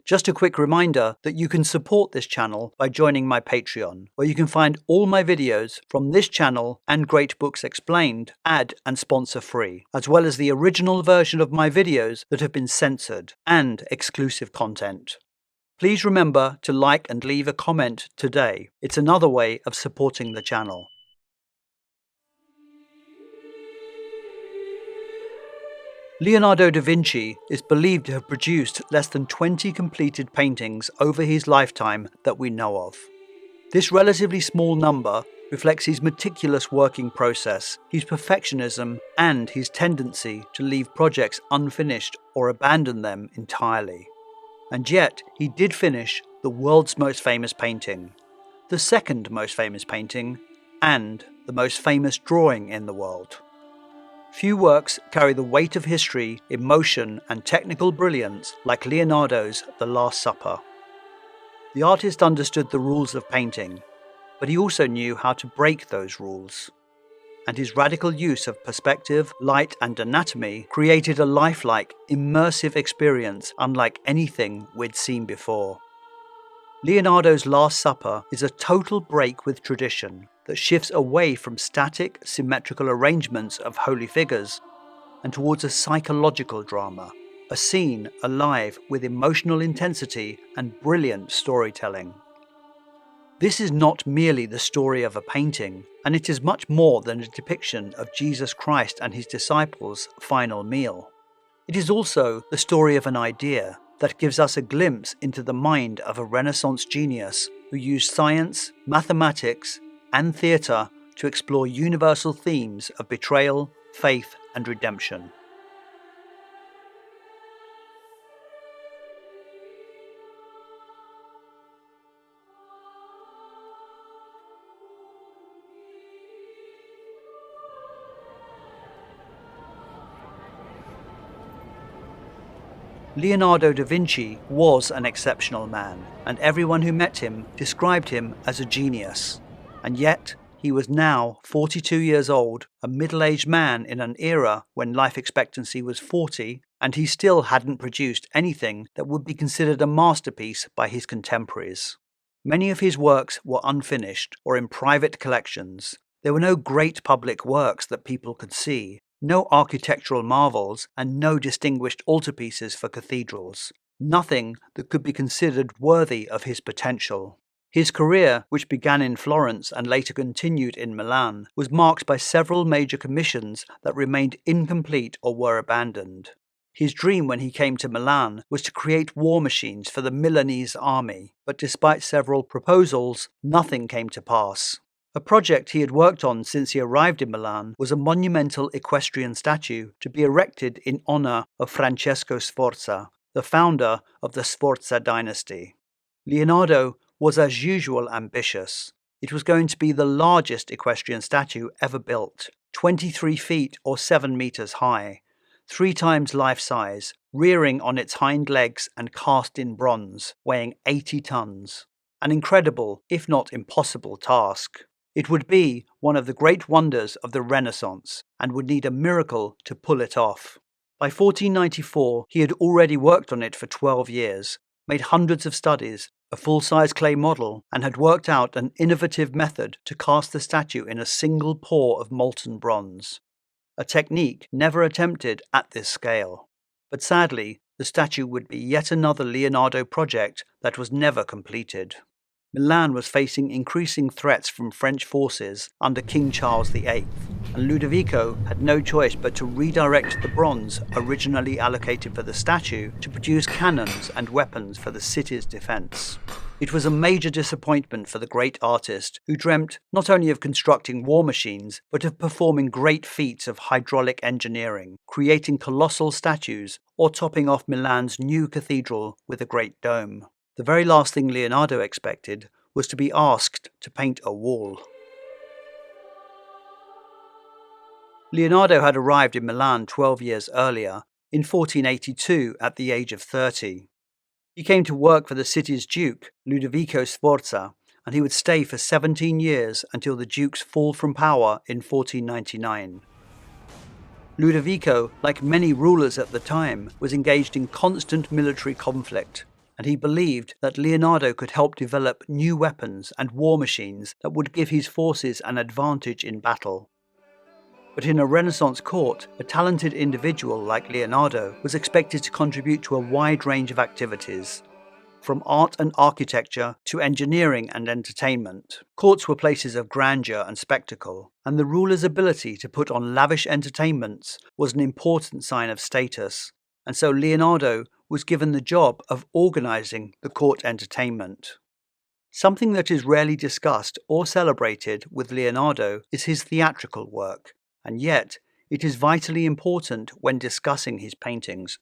Just a quick reminder that you can support this channel by joining my Patreon, where you can find all my videos from this channel and Great Books Explained ad and sponsor free, as well as the original version of my videos that have been censored and exclusive content. Please remember to like and leave a comment today. It's another way of supporting the channel. Leonardo da Vinci is believed to have produced less than 20 completed paintings over his lifetime that we know of. This relatively small number reflects his meticulous working process, his perfectionism, and his tendency to leave projects unfinished or abandon them entirely. And yet, he did finish the world's most famous painting, the second most famous painting, and the most famous drawing in the world. Few works carry the weight of history, emotion, and technical brilliance like Leonardo's The Last Supper. The artist understood the rules of painting, but he also knew how to break those rules. And his radical use of perspective, light, and anatomy created a lifelike, immersive experience unlike anything we'd seen before. Leonardo's Last Supper is a total break with tradition that shifts away from static, symmetrical arrangements of holy figures and towards a psychological drama, a scene alive with emotional intensity and brilliant storytelling. This is not merely the story of a painting, and it is much more than a depiction of Jesus Christ and his disciples' final meal. It is also the story of an idea that gives us a glimpse into the mind of a Renaissance genius who used science, mathematics, and theatre to explore universal themes of betrayal, faith, and redemption. Leonardo da Vinci was an exceptional man, and everyone who met him described him as a genius. And yet, he was now 42 years old, a middle-aged man in an era when life expectancy was 40, and he still hadn't produced anything that would be considered a masterpiece by his contemporaries. Many of his works were unfinished or in private collections. There were no great public works that people could see, no architectural marvels, and no distinguished altarpieces for cathedrals. Nothing that could be considered worthy of his potential. His career, which began in Florence and later continued in Milan, was marked by several major commissions that remained incomplete or were abandoned. His dream when he came to Milan was to create war machines for the Milanese army, but despite several proposals, nothing came to pass. A project he had worked on since he arrived in Milan was a monumental equestrian statue to be erected in honour of Francesco Sforza, the founder of the Sforza dynasty. Leonardo was as usual ambitious. It was going to be the largest equestrian statue ever built, 23 feet or 7 meters high, 3 times life size, rearing on its hind legs and cast in bronze, weighing 80 tons. An incredible, if not impossible, task. It would be one of the great wonders of the Renaissance and would need a miracle to pull it off. By 1494, he had already worked on it for 12 years, made hundreds of studies, a full-size clay model, and had worked out an innovative method to cast the statue in a single pour of molten bronze, a technique never attempted at this scale. But sadly, the statue would be yet another Leonardo project that was never completed. Milan was facing increasing threats from French forces under King Charles VIII, and Ludovico had no choice but to redirect the bronze originally allocated for the statue to produce cannons and weapons for the city's defence. It was a major disappointment for the great artist, who dreamt not only of constructing war machines, but of performing great feats of hydraulic engineering, creating colossal statues, or topping off Milan's new cathedral with a great dome. The very last thing Leonardo expected was to be asked to paint a wall. Leonardo had arrived in Milan 12 years earlier, in 1482 at the age of 30. He came to work for the city's duke, Ludovico Sforza, and he would stay for 17 years until the duke's fall from power in 1499. Ludovico, like many rulers at the time, was engaged in constant military conflict, and he believed that Leonardo could help develop new weapons and war machines that would give his forces an advantage in battle. But in a Renaissance court, a talented individual like Leonardo was expected to contribute to a wide range of activities. From art and architecture to engineering and entertainment, courts were places of grandeur and spectacle, and the ruler's ability to put on lavish entertainments was an important sign of status, and so Leonardo was given the job of organizing the court entertainment. Something that is rarely discussed or celebrated with Leonardo is his theatrical work, and yet it is vitally important when discussing his paintings.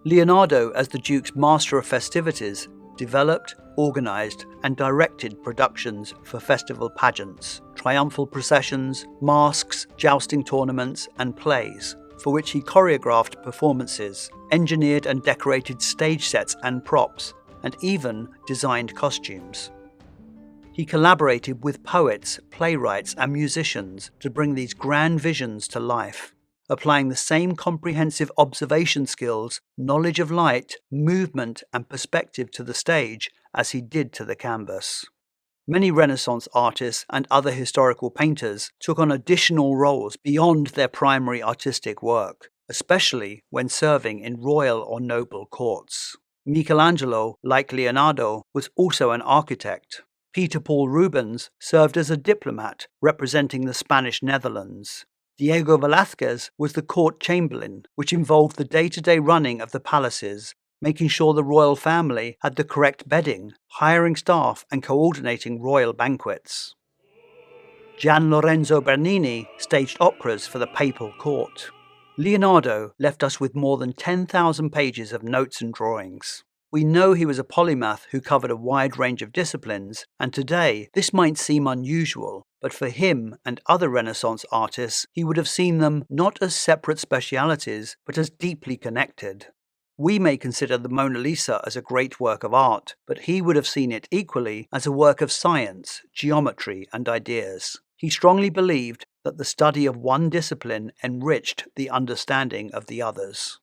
Leonardo, as the Duke's master of festivities, developed, organized, and directed productions for festival pageants, triumphal processions, masques, jousting tournaments, and plays, for which he choreographed performances, engineered and decorated stage sets and props, and even designed costumes. He collaborated with poets, playwrights, and musicians to bring these grand visions to life, applying the same comprehensive observation skills, knowledge of light, movement, and perspective to the stage as he did to the canvas. Many Renaissance artists and other historical painters took on additional roles beyond their primary artistic work, especially when serving in royal or noble courts. Michelangelo, like Leonardo, was also an architect. Peter Paul Rubens served as a diplomat representing the Spanish Netherlands. Diego Velázquez was the court chamberlain, which involved the day-to-day running of the palaces, making sure the royal family had the correct bedding, hiring staff, and coordinating royal banquets. Gian Lorenzo Bernini staged operas for the papal court. Leonardo left us with more than 10,000 pages of notes and drawings. We know he was a polymath who covered a wide range of disciplines, and today this might seem unusual, but for him and other Renaissance artists, he would have seen them not as separate specialities, but as deeply connected. We may consider the Mona Lisa as a great work of art, but he would have seen it equally as a work of science, geometry, and ideas. He strongly believed that the study of one discipline enriched the understanding of the others.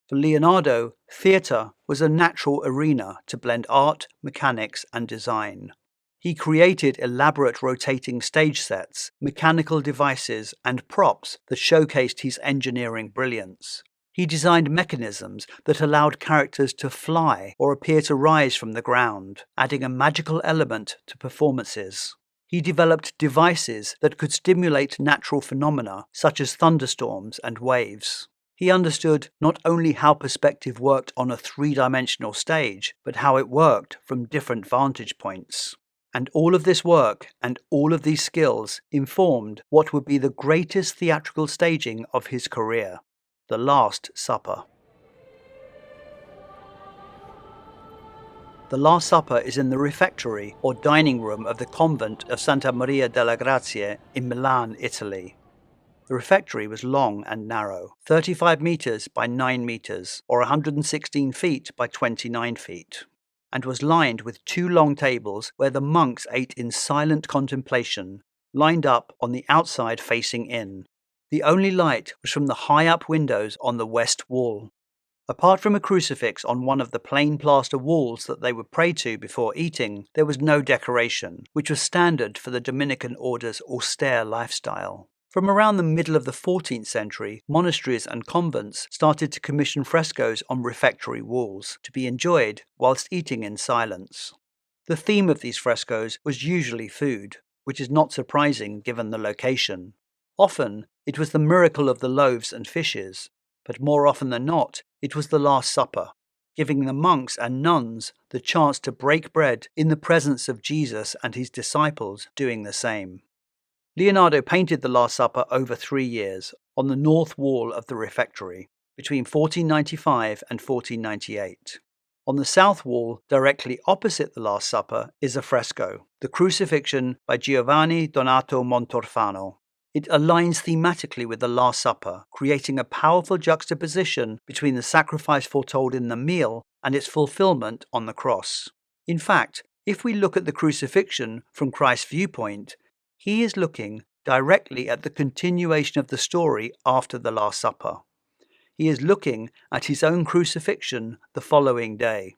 For Leonardo, theatre was a natural arena to blend art, mechanics, and design. He created elaborate rotating stage sets, mechanical devices, and props that showcased his engineering brilliance. He designed mechanisms that allowed characters to fly or appear to rise from the ground, adding a magical element to performances. He developed devices that could stimulate natural phenomena such as thunderstorms and waves. He understood not only how perspective worked on a three-dimensional stage, but how it worked from different vantage points. And all of this work and all of these skills informed what would be the greatest theatrical staging of his career, The Last Supper. The Last Supper is in the refectory or dining room of the convent of Santa Maria delle Grazie in Milan, Italy. The refectory was long and narrow, 35 metres by 9 metres, or 116 feet by 29 feet, and was lined with two long tables where the monks ate in silent contemplation, lined up on the outside facing in. The only light was from the high-up windows on the west wall. Apart from a crucifix on one of the plain plaster walls that they would pray to before eating, there was no decoration, which was standard for the Dominican order's austere lifestyle. From around the middle of the 14th century, monasteries and convents started to commission frescoes on refectory walls to be enjoyed whilst eating in silence. The theme of these frescoes was usually food, which is not surprising given the location. Often, it was the miracle of the loaves and fishes, but more often than not, it was the Last Supper, giving the monks and nuns the chance to break bread in the presence of Jesus and his disciples doing the same. Leonardo painted the Last Supper over 3 years on the north wall of the refectory, between 1495 and 1498. On the south wall, directly opposite the Last Supper, is a fresco, the Crucifixion by Giovanni Donato Montorfano. It aligns thematically with the Last Supper, creating a powerful juxtaposition between the sacrifice foretold in the meal and its fulfillment on the cross. In fact, if we look at the crucifixion from Christ's viewpoint, he is looking directly at the continuation of the story after the Last Supper. He is looking at his own crucifixion the following day.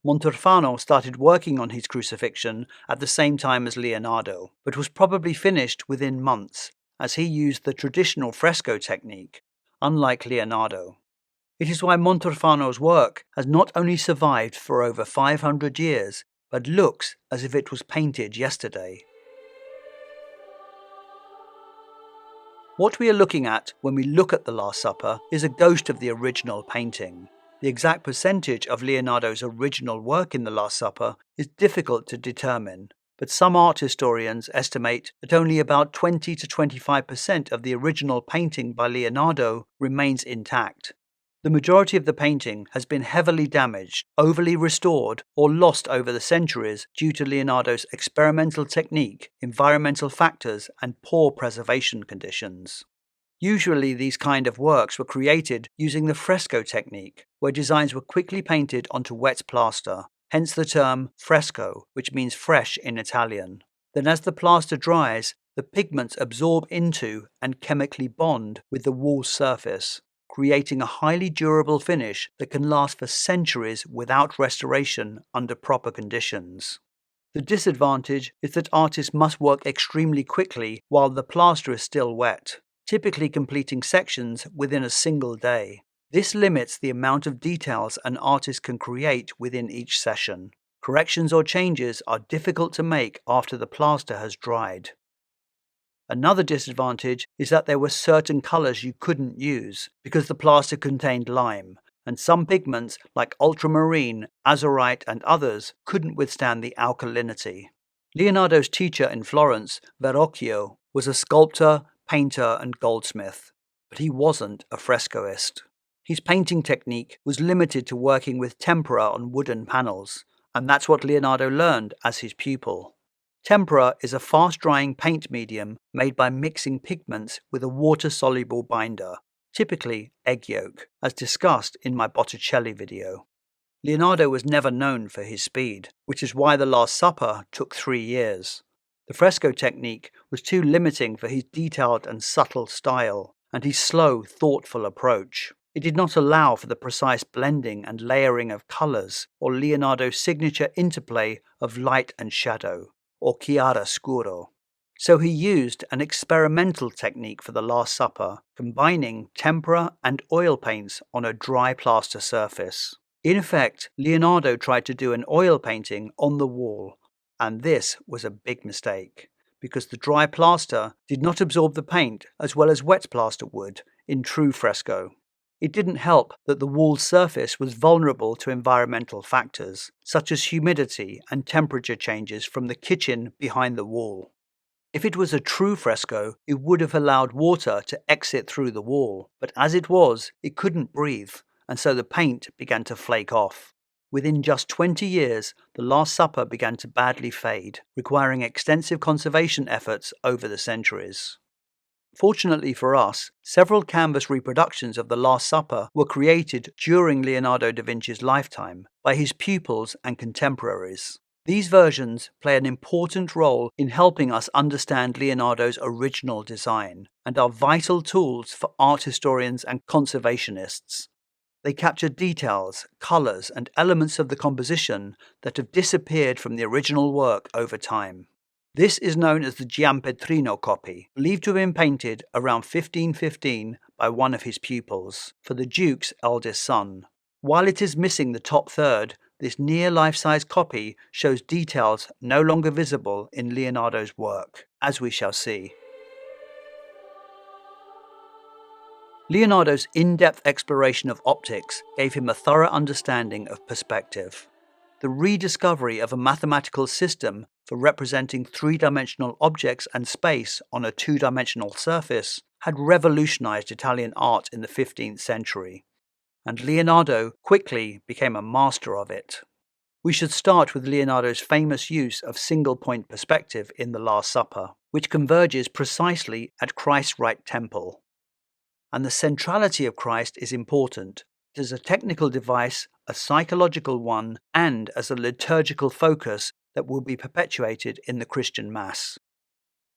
Montalbano started working on his crucifixion at the same time as Leonardo, but was probably finished within months, as he used the traditional fresco technique, unlike Leonardo. It is why Montalbano's work has not only survived for over 500 years, but looks as if it was painted yesterday. What we are looking at when we look at the Last Supper is a ghost of the original painting. The exact percentage of Leonardo's original work in the Last Supper is difficult to determine, but some art historians estimate that only about 20 to 25% of the original painting by Leonardo remains intact. The majority of the painting has been heavily damaged, overly restored, or lost over the centuries due to Leonardo's experimental technique, environmental factors, and poor preservation conditions. Usually these kind of works were created using the fresco technique, where designs were quickly painted onto wet plaster, hence the term fresco, which means fresh in Italian. Then as the plaster dries, the pigments absorb into and chemically bond with the wall surface, creating a highly durable finish that can last for centuries without restoration under proper conditions. The disadvantage is that artists must work extremely quickly while the plaster is still wet, typically completing sections within a single day. This limits the amount of details an artist can create within each session. Corrections or changes are difficult to make after the plaster has dried. Another disadvantage is that there were certain colours you couldn't use because the plaster contained lime, and some pigments like ultramarine, azurite and others couldn't withstand the alkalinity. Leonardo's teacher in Florence, Verrocchio, was a sculptor, painter and goldsmith, but he wasn't a frescoist. His painting technique was limited to working with tempera on wooden panels, and that's what Leonardo learned as his pupil. Tempera is a fast-drying paint medium made by mixing pigments with a water-soluble binder, typically egg yolk, as discussed in my Botticelli video. Leonardo was never known for his speed, which is why the Last Supper took 3 years. The fresco technique was too limiting for his detailed and subtle style, and his slow, thoughtful approach. It did not allow for the precise blending and layering of colours, or Leonardo's signature interplay of light and shadow, or chiaroscuro. So he used an experimental technique for the Last Supper, combining tempera and oil paints on a dry plaster surface. In effect, Leonardo tried to do an oil painting on the wall, and this was a big mistake, because the dry plaster did not absorb the paint as well as wet plaster would in true fresco. It didn't help that the wall surface was vulnerable to environmental factors, such as humidity and temperature changes from the kitchen behind the wall. If it was a true fresco, it would have allowed water to exit through the wall, but as it was, it couldn't breathe, and so the paint began to flake off. Within just 20 years, the Last Supper began to badly fade, requiring extensive conservation efforts over the centuries. Fortunately for us, several canvas reproductions of the Last Supper were created during Leonardo da Vinci's lifetime by his pupils and contemporaries. These versions play an important role in helping us understand Leonardo's original design and are vital tools for art historians and conservationists. They capture details, colours and elements of the composition that have disappeared from the original work over time. This is known as the Giampetrino copy, believed to have been painted around 1515 by one of his pupils, for the Duke's eldest son. While it is missing the top third, this near life-size copy shows details no longer visible in Leonardo's work, as we shall see. Leonardo's in-depth exploration of optics gave him a thorough understanding of perspective. The rediscovery of a mathematical system for representing three-dimensional objects and space on a two-dimensional surface had revolutionized Italian art in the 15th century, and Leonardo quickly became a master of it. We should start with Leonardo's famous use of single-point perspective in the Last Supper, which converges precisely at Christ's right temple. And the centrality of Christ is important. It is a technical device, a psychological one, and as a liturgical focus that will be perpetuated in the Christian Mass.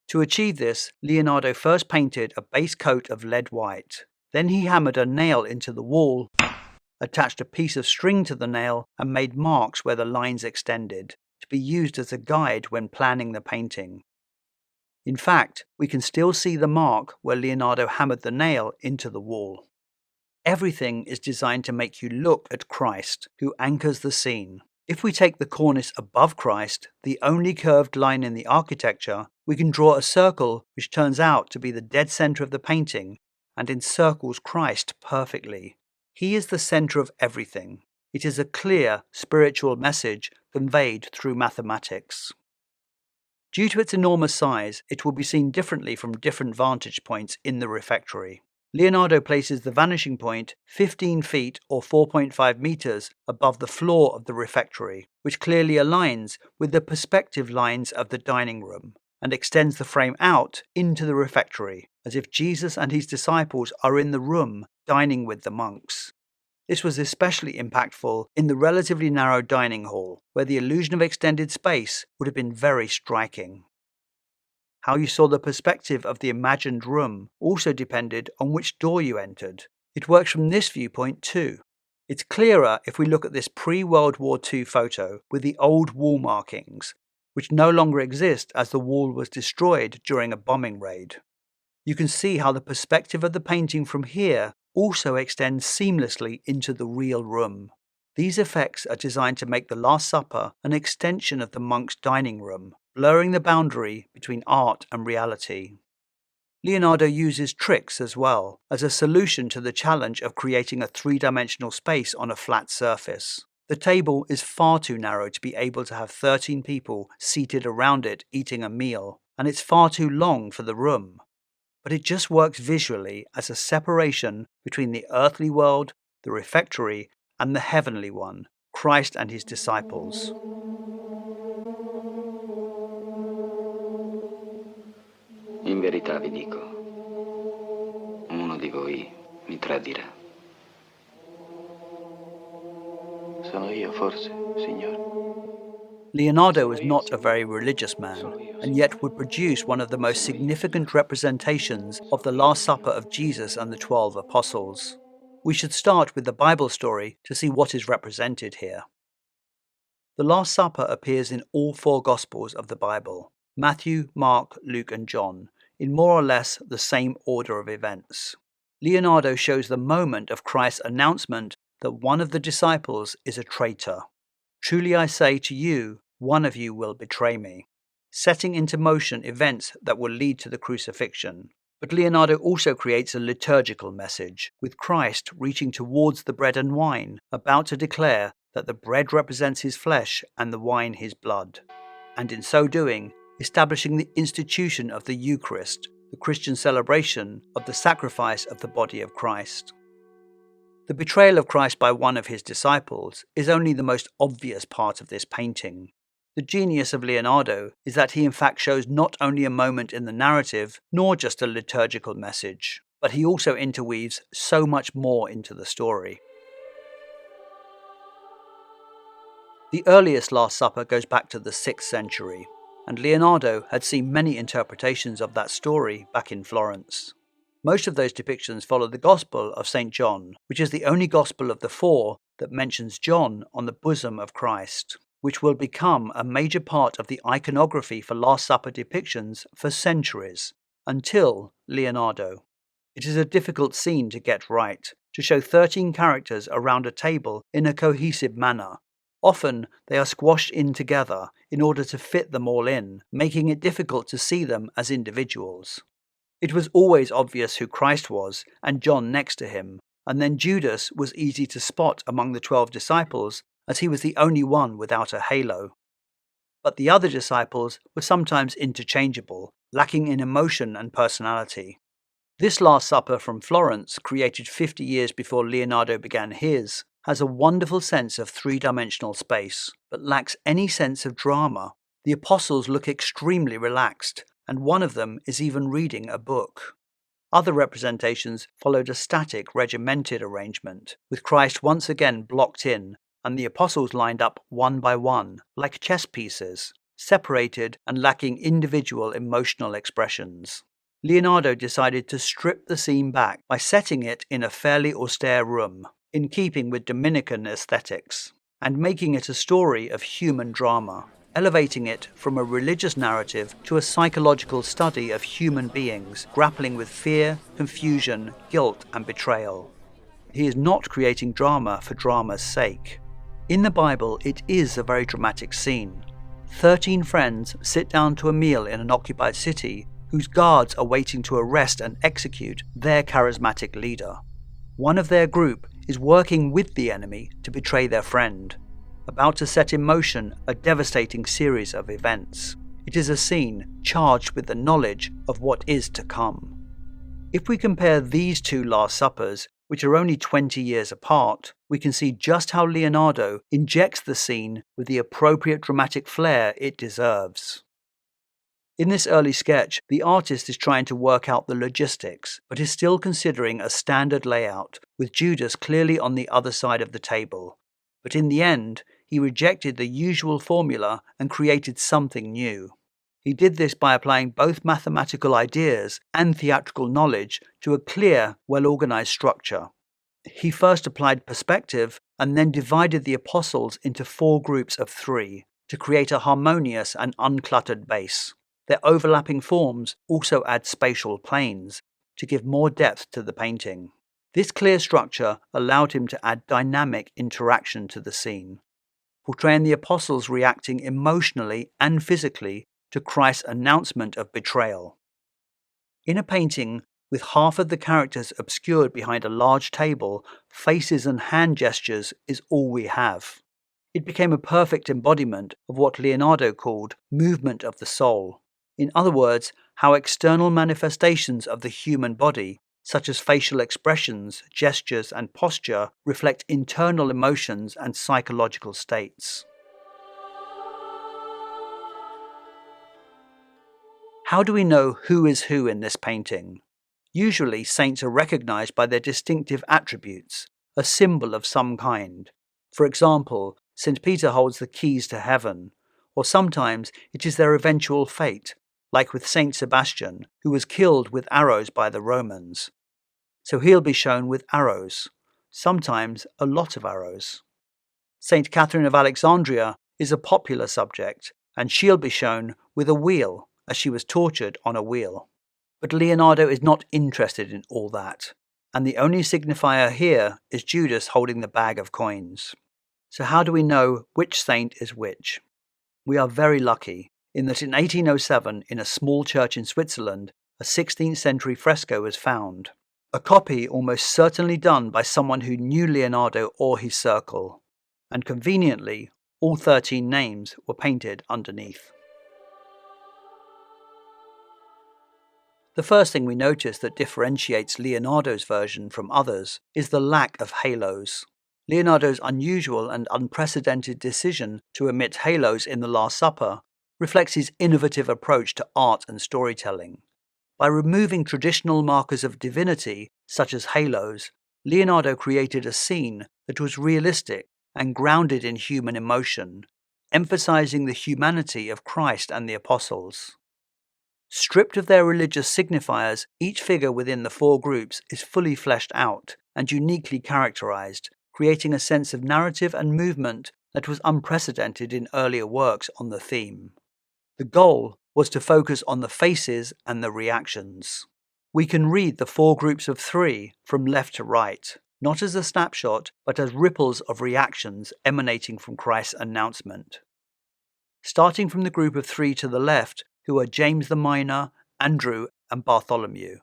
To achieve this, Leonardo first painted a base coat of lead white. Then he hammered a nail into the wall attached a piece of string to the nail, and made marks where the lines extended, to be used as a guide when planning the painting. In fact, we can still see the mark where Leonardo hammered the nail into the wall. Everything is designed to make you look at Christ, who anchors the scene. If we take the cornice above Christ, the only curved line in the architecture, we can draw a circle which turns out to be the dead center of the painting and encircles Christ perfectly. He is the center of everything. It is a clear spiritual message conveyed through mathematics. Due to its enormous size, it will be seen differently from different vantage points in the refectory. Leonardo places the vanishing point 15 feet or 4.5 meters above the floor of the refectory, which clearly aligns with the perspective lines of the dining room, and extends the frame out into the refectory, as if Jesus and his disciples are in the room dining with the monks. This was especially impactful in the relatively narrow dining hall, where the illusion of extended space would have been very striking. How you saw the perspective of the imagined room also depended on which door you entered. It works from this viewpoint too. It's clearer if we look at this pre-World War II photo with the old wall markings, which no longer exist as the wall was destroyed during a bombing raid. You can see how the perspective of the painting from here also extends seamlessly into the real room. These effects are designed to make the Last Supper an extension of the monks' dining room, blurring the boundary between art and reality. Leonardo uses tricks as well, as a solution to the challenge of creating a three-dimensional space on a flat surface. The table is far too narrow to be able to have 13 people seated around it eating a meal, and it's far too long for the room. But it just works visually as a separation between the earthly world, the refectory, and the heavenly one, Christ and his disciples. In verità vi dico, uno di voi mi tradirà. Sono io forse, Signore? Leonardo was not a very religious man, and yet would produce one of the most significant representations of the Last Supper of Jesus and the 12 apostles. We should start with the Bible story to see what is represented here. The Last Supper appears in all 4 Gospels of the Bible, Matthew, Mark, Luke, and John, in more or less the same order of events. Leonardo shows the moment of Christ's announcement that one of the disciples is a traitor. Truly I say to you, one of you will betray me, setting into motion events that will lead to the crucifixion. But Leonardo also creates a liturgical message, with Christ reaching towards the bread and wine, about to declare that the bread represents his flesh and the wine his blood, and in so doing, establishing the institution of the Eucharist, the Christian celebration of the sacrifice of the body of Christ. The betrayal of Christ by one of his disciples is only the most obvious part of this painting. The genius of Leonardo is that he in fact shows not only a moment in the narrative, nor just a liturgical message, but he also interweaves so much more into the story. The earliest Last Supper goes back to the 6th century, and Leonardo had seen many interpretations of that story back in Florence. Most of those depictions follow the Gospel of St. John, which is the only Gospel of the 4 that mentions John on the bosom of Christ, which will become a major part of the iconography for Last Supper depictions for centuries, until Leonardo. It is a difficult scene to get right, to show 13 characters around a table in a cohesive manner. Often they are squashed in together in order to fit them all in, making it difficult to see them as individuals. It was always obvious who Christ was, and John next to him, and then Judas was easy to spot among the 12 disciples, as he was the only one without a halo. But the other disciples were sometimes interchangeable, lacking in emotion and personality. This Last Supper from Florence, created 50 years before Leonardo began his, has a wonderful sense of three-dimensional space, but lacks any sense of drama. The apostles look extremely relaxed, and one of them is even reading a book. Other representations followed a static, regimented arrangement, with Christ once again blocked in, and the apostles lined up one by one, like chess pieces, separated and lacking individual emotional expressions. Leonardo decided to strip the scene back by setting it in a fairly austere room, in keeping with Dominican aesthetics, and making it a story of human drama, elevating it from a religious narrative to a psychological study of human beings grappling with fear, confusion, guilt, and betrayal. He is not creating drama for drama's sake. In the Bible, it is a very dramatic scene. 13 friends sit down to a meal in an occupied city whose guards are waiting to arrest and execute their charismatic leader. One of their group is working with the enemy to betray their friend, about to set in motion a devastating series of events. It is a scene charged with the knowledge of what is to come. If we compare these two Last Suppers, which are only 20 years apart, we can see just how Leonardo injects the scene with the appropriate dramatic flair it deserves. In this early sketch, the artist is trying to work out the logistics, but is still considering a standard layout, with Judas clearly on the other side of the table. But in the end, he rejected the usual formula and created something new. He did this by applying both mathematical ideas and theatrical knowledge to a clear, well-organized structure. He first applied perspective and then divided the apostles into 4 groups of 3 to create a harmonious and uncluttered base. Their overlapping forms also add spatial planes to give more depth to the painting. This clear structure allowed him to add dynamic interaction to the scene, portraying the apostles reacting emotionally and physically to Christ's announcement of betrayal. In a painting with half of the characters obscured behind a large table, faces and hand gestures is all we have. It became a perfect embodiment of what Leonardo called movement of the soul. In other words, how external manifestations of the human body, such as facial expressions, gestures, and posture, reflect internal emotions and psychological states. How do we know who is who in this painting? Usually, saints are recognized by their distinctive attributes, a symbol of some kind. For example, St. Peter holds the keys to heaven, or sometimes it is their eventual fate, like with St. Sebastian, who was killed with arrows by the Romans. So he'll be shown with arrows, sometimes a lot of arrows. St. Catherine of Alexandria is a popular subject, and she'll be shown with a wheel, as she was tortured on a wheel. But Leonardo is not interested in all that, and the only signifier here is Judas holding the bag of coins. So how do we know which saint is which? We are very lucky in that in 1807, in a small church in Switzerland, a 16th century fresco was found, a copy almost certainly done by someone who knew Leonardo or his circle, and conveniently, all 13 names were painted underneath. The first thing we notice that differentiates Leonardo's version from others is the lack of halos. Leonardo's unusual and unprecedented decision to omit halos in the Last Supper reflects his innovative approach to art and storytelling. By removing traditional markers of divinity, such as halos, Leonardo created a scene that was realistic and grounded in human emotion, emphasizing the humanity of Christ and the apostles. Stripped of their religious signifiers, each figure within the 4 groups is fully fleshed out and uniquely characterized, creating a sense of narrative and movement that was unprecedented in earlier works on the theme. The goal was to focus on the faces and the reactions. We can read the 4 groups of 3 from left to right, not as a snapshot, but as ripples of reactions emanating from Christ's announcement. Starting from the group of 3 to the left, who are James the Miner, Andrew, and Bartholomew,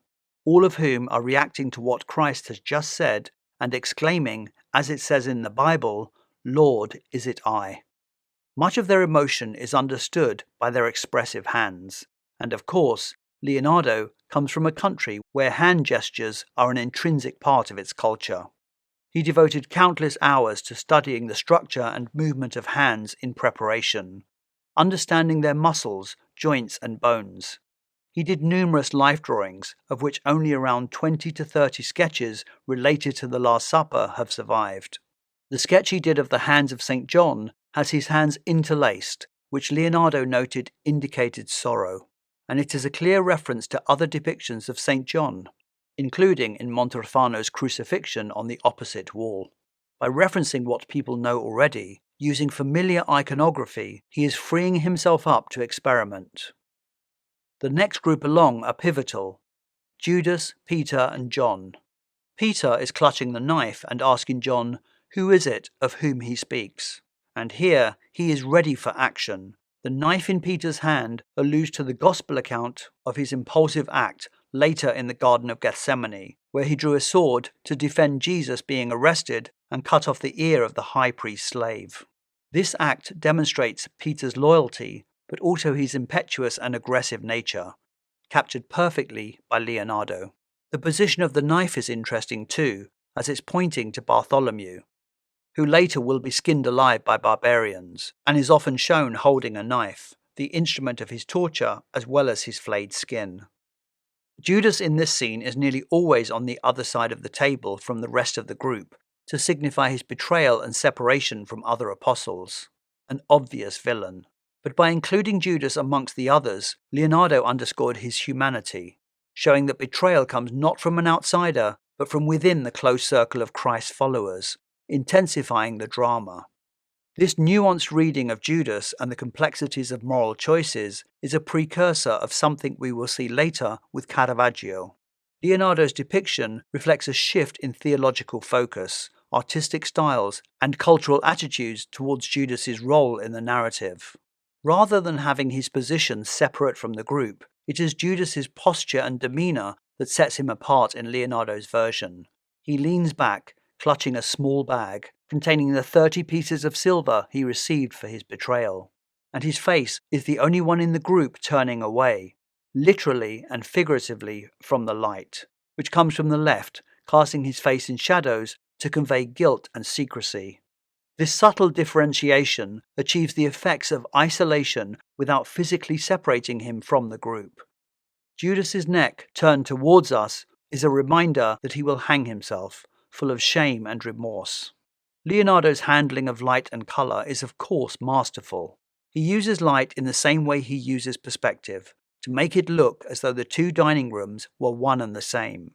all of whom are reacting to what Christ has just said and exclaiming, as it says in the Bible, "Lord, is it I?" Much of their emotion is understood by their expressive hands, and of course, Leonardo comes from a country where hand gestures are an intrinsic part of its culture. He devoted countless hours to studying the structure and movement of hands in preparation, understanding their muscles, joints, and bones. He did numerous life drawings, of which only around 20 to 30 sketches related to the Last Supper have survived. The sketch he did of the hands of St. John has his hands interlaced, which Leonardo noted indicated sorrow, and it is a clear reference to other depictions of St. John, including in Montalbano's crucifixion on the opposite wall. By referencing what people know already, using familiar iconography, he is freeing himself up to experiment. The next group along are pivotal: Judas, Peter, and John. Peter is clutching the knife and asking John, who is it of whom he speaks? And here he is ready for action. The knife in Peter's hand alludes to the gospel account of his impulsive act later in the Garden of Gethsemane, where he drew a sword to defend Jesus being arrested and cut off the ear of the high priest's slave. This act demonstrates Peter's loyalty, but also his impetuous and aggressive nature, captured perfectly by Leonardo. The position of the knife is interesting too, as it's pointing to Bartholomew, who later will be skinned alive by barbarians, and is often shown holding a knife, the instrument of his torture as well as his flayed skin. Judas in this scene is nearly always on the other side of the table from the rest of the group, to signify his betrayal and separation from other apostles, an obvious villain. But by including Judas amongst the others, Leonardo underscored his humanity, showing that betrayal comes not from an outsider, but from within the close circle of Christ's followers, intensifying the drama. This nuanced reading of Judas and the complexities of moral choices is a precursor of something we will see later with Caravaggio. Leonardo's depiction reflects a shift in theological focus, artistic styles, and cultural attitudes towards Judas's role in the narrative. Rather than having his position separate from the group, it is Judas's posture and demeanor that sets him apart in Leonardo's version. He leans back, clutching a small bag containing the 30 pieces of silver he received for his betrayal, and his face is the only one in the group turning away, literally and figuratively, from the light, which comes from the left, casting his face in shadows to convey guilt and secrecy. This subtle differentiation achieves the effects of isolation without physically separating him from the group. Judas's neck turned towards us is a reminder that he will hang himself, full of shame and remorse. Leonardo's handling of light and colour is of course masterful. He uses light in the same way he uses perspective, to make it look as though the two dining rooms were one and the same.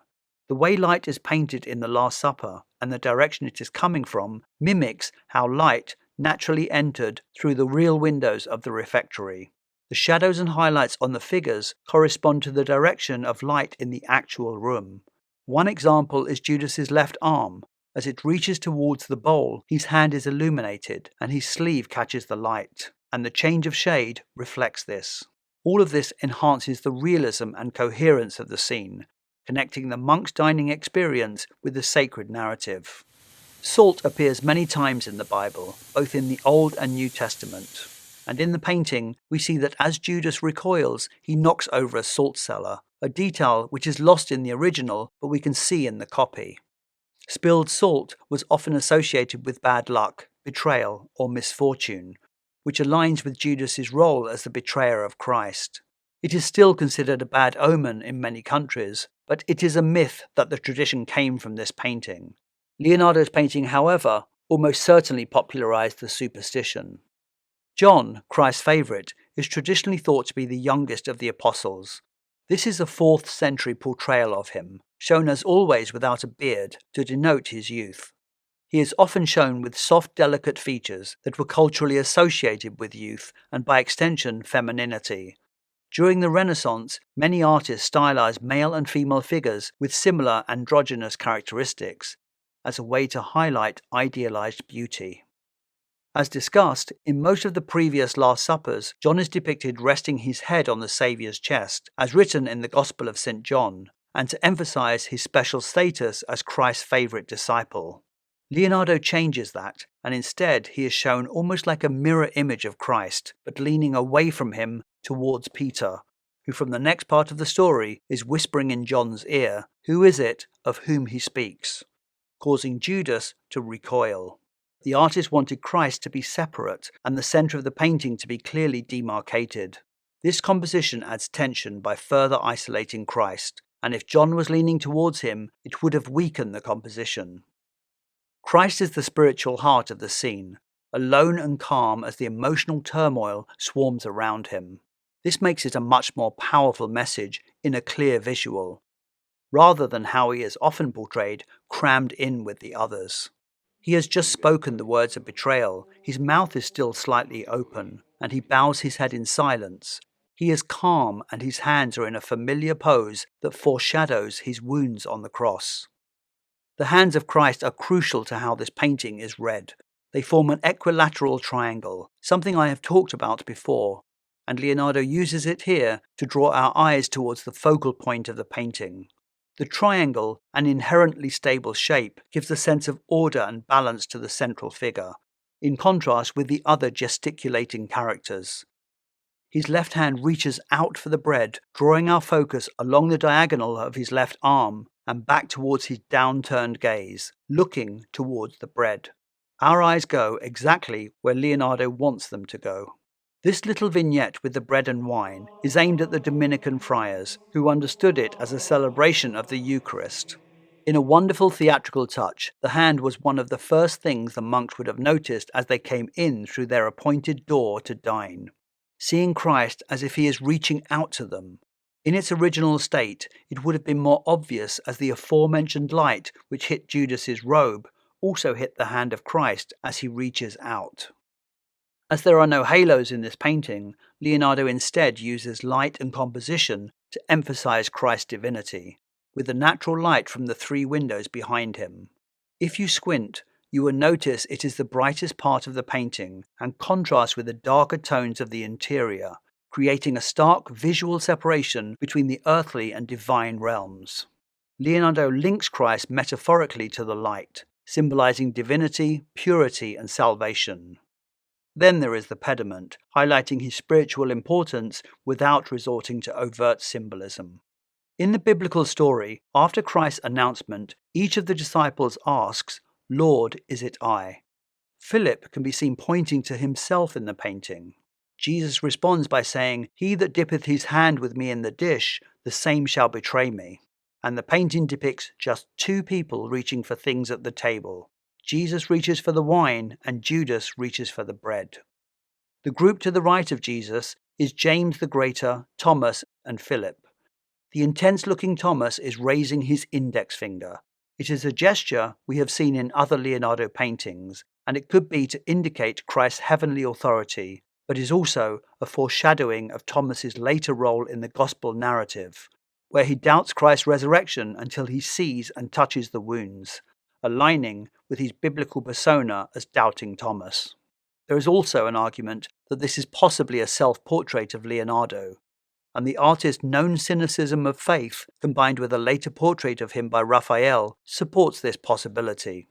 The way light is painted in the Last Supper and the direction it is coming from mimics how light naturally entered through the real windows of the refectory. The shadows and highlights on the figures correspond to the direction of light in the actual room. One example is Judas's left arm. As it reaches towards the bowl, his hand is illuminated and his sleeve catches the light, and the change of shade reflects this. All of this enhances the realism and coherence of the scene, connecting the monk's dining experience with the sacred narrative. Salt appears many times in the Bible, both in the Old and New Testament, and in the painting we see that as Judas recoils, he knocks over a salt cellar, a detail which is lost in the original but we can see in the copy. Spilled salt was often associated with bad luck, betrayal, or misfortune, which aligns with Judas's role as the betrayer of Christ. It is still considered a bad omen in many countries, but it is a myth that the tradition came from this painting. Leonardo's painting, however, almost certainly popularized the superstition. John, Christ's favourite, is traditionally thought to be the youngest of the apostles. This is a 4th century portrayal of him, shown as always without a beard to denote his youth. He is often shown with soft, delicate features that were culturally associated with youth and by extension femininity. During the Renaissance, many artists stylized male and female figures with similar androgynous characteristics as a way to highlight idealized beauty. As discussed, in most of the previous Last Suppers, John is depicted resting his head on the Saviour's chest, as written in the Gospel of St. John, and to emphasize his special status as Christ's favorite disciple. Leonardo changes that, and instead he is shown almost like a mirror image of Christ, but leaning away from him towards Peter, who from the next part of the story is whispering in John's ear, "Who is it of whom he speaks?" causing Judas to recoil. The artist wanted Christ to be separate and the centre of the painting to be clearly demarcated. This composition adds tension by further isolating Christ, and if John was leaning towards him, it would have weakened the composition. Christ is the spiritual heart of the scene, alone and calm as the emotional turmoil swarms around him. This makes it a much more powerful message in a clear visual, rather than how he is often portrayed crammed in with the others. He has just spoken the words of betrayal. His mouth is still slightly open, and he bows his head in silence. He is calm, and his hands are in a familiar pose that foreshadows his wounds on the cross. The hands of Christ are crucial to how this painting is read. They form an equilateral triangle, something I have talked about before, and Leonardo uses it here to draw our eyes towards the focal point of the painting. The triangle, an inherently stable shape, gives a sense of order and balance to the central figure, in contrast with the other gesticulating characters. His left hand reaches out for the bread, drawing our focus along the diagonal of his left arm and back towards his downturned gaze, looking towards the bread. Our eyes go exactly where Leonardo wants them to go. This little vignette with the bread and wine is aimed at the Dominican friars, who understood it as a celebration of the Eucharist. In a wonderful theatrical touch, the hand was one of the first things the monks would have noticed as they came in through their appointed door to dine. Seeing Christ as if he is reaching out to them. In its original state, it would have been more obvious as the aforementioned light which hit Judas's robe also hit the hand of Christ as he reaches out. As there are no halos in this painting, Leonardo instead uses light and composition to emphasize Christ's divinity, with the natural light from the three windows behind him. If you squint, you will notice it is the brightest part of the painting and contrasts with the darker tones of the interior, creating a stark visual separation between the earthly and divine realms. Leonardo links Christ metaphorically to the light, symbolizing divinity, purity, and salvation. Then there is the pediment, highlighting his spiritual importance without resorting to overt symbolism. In the biblical story, after Christ's announcement, each of the disciples asks, "Lord, is it I?" Philip can be seen pointing to himself in the painting. Jesus responds by saying, "He that dippeth his hand with me in the dish, the same shall betray me." And the painting depicts just two people reaching for things at the table. Jesus reaches for the wine, and Judas reaches for the bread. The group to the right of Jesus is James the Greater, Thomas, and Philip. The intense-looking Thomas is raising his index finger. It is a gesture we have seen in other Leonardo paintings, and it could be to indicate Christ's heavenly authority, but is also a foreshadowing of Thomas's later role in the Gospel narrative, where he doubts Christ's resurrection until he sees and touches the wounds, aligning with his biblical persona as doubting Thomas. There is also an argument that this is possibly a self-portrait of Leonardo, and the artist's known cynicism of faith, combined with a later portrait of him by Raphael, supports this possibility.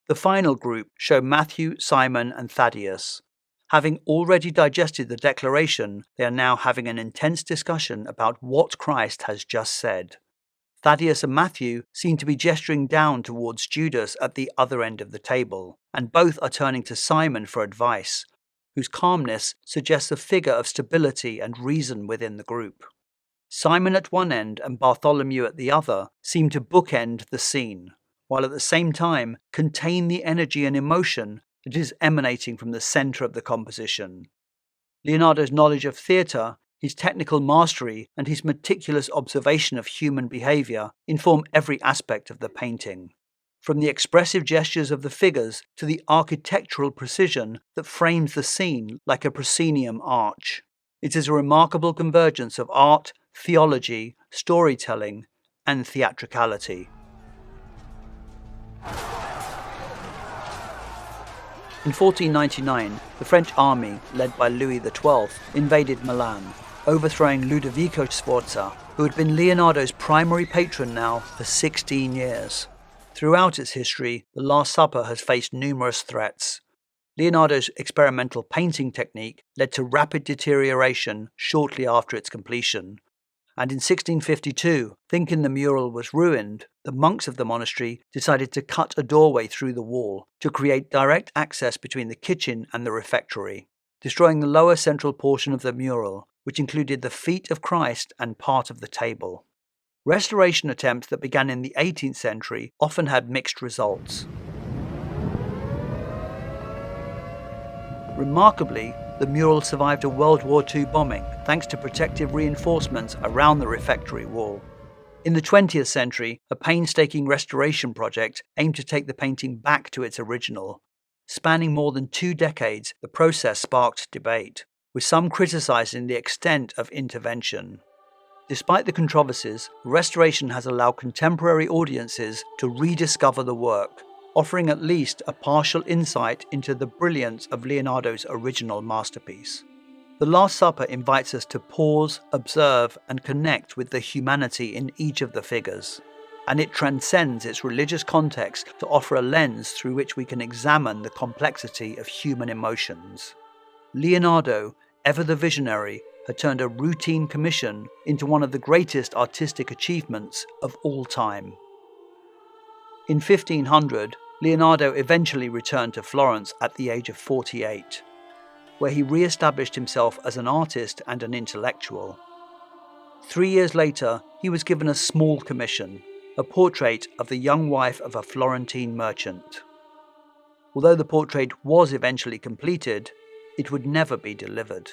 The final group show Matthew, Simon, and Thaddeus. Having already digested the declaration, they are now having an intense discussion about what Christ has just said. Thaddeus and Matthew seem to be gesturing down towards Judas at the other end of the table, and both are turning to Simon for advice, whose calmness suggests a figure of stability and reason within the group. Simon at one end and Bartholomew at the other seem to bookend the scene, while at the same time contain the energy and emotion that is emanating from the centre of the composition. Leonardo's knowledge of theatre, his technical mastery, and his meticulous observation of human behaviour inform every aspect of the painting, from the expressive gestures of the figures to the architectural precision that frames the scene like a proscenium arch. It is a remarkable convergence of art, theology, storytelling, and theatricality. In 1499, the French army, led by Louis XII, invaded Milan, overthrowing Ludovico Sforza, who had been Leonardo's primary patron now for 16 years. Throughout its history, the Last Supper has faced numerous threats. Leonardo's experimental painting technique led to rapid deterioration shortly after its completion, and in 1652, thinking the mural was ruined, the monks of the monastery decided to cut a doorway through the wall to create direct access between the kitchen and the refectory, destroying the lower central portion of the mural, which included the feet of Christ and part of the table. Restoration attempts that began in the 18th century often had mixed results. Remarkably, the mural survived a World War II bombing thanks to protective reinforcements around the refectory wall. In the 20th century, a painstaking restoration project aimed to take the painting back to its original. Spanning more than 2 decades, the process sparked debate, with some criticizing the extent of intervention. Despite the controversies, the restoration has allowed contemporary audiences to rediscover the work, offering at least a partial insight into the brilliance of Leonardo's original masterpiece. The Last Supper invites us to pause, observe, and connect with the humanity in each of the figures, and it transcends its religious context to offer a lens through which we can examine the complexity of human emotions. Leonardo, ever the visionary, had turned a routine commission into one of the greatest artistic achievements of all time. In 1500, Leonardo eventually returned to Florence at the age of 48, where he re-established himself as an artist and an intellectual. 3 years later, he was given a small commission, a portrait of the young wife of a Florentine merchant. Although the portrait was eventually completed, it would never be delivered.